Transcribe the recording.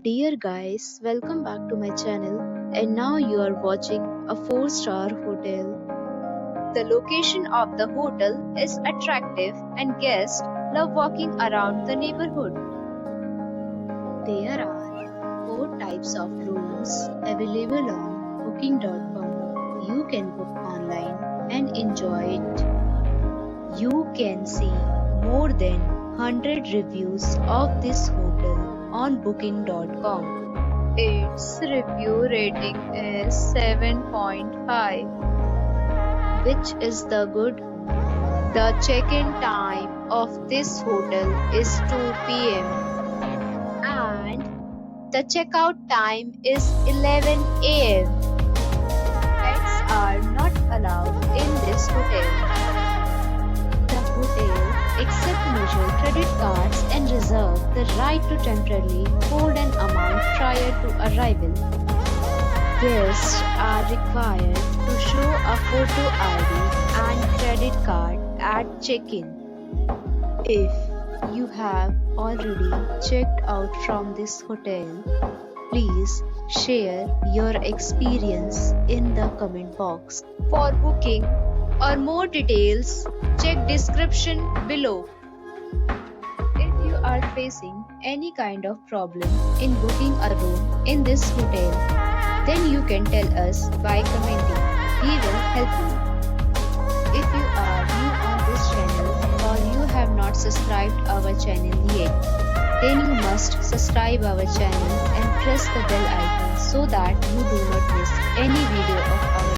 Dear guys, welcome back to my channel, and now you are watching a 4-star hotel. The location of the hotel is attractive and guests love walking around the neighborhood. There are 4 types of rooms available on booking.com. You can book online and enjoy it. You can see more than 100 reviews of this hotel on booking.com. Its review rating is 7.5, which is the good. The check-in time of this hotel is 2 p.m. and the checkout time is 11 a.m. Pets are not allowed in this hotel. The hotel accepts major credit cards and reserve the right to temporarily hold an amount prior to arrival. Guests are required to show a photo ID and credit card at check-in. If you have already checked out from this hotel, please share your experience in the comment box. For booking or more details, check description below. If you are facing any kind of problem in booking a room in this hotel, then you can tell us by commenting. We will help you. If you are new on this channel or you have not subscribed our channel yet, then you must subscribe our channel and press the bell icon so that you do not miss any video of our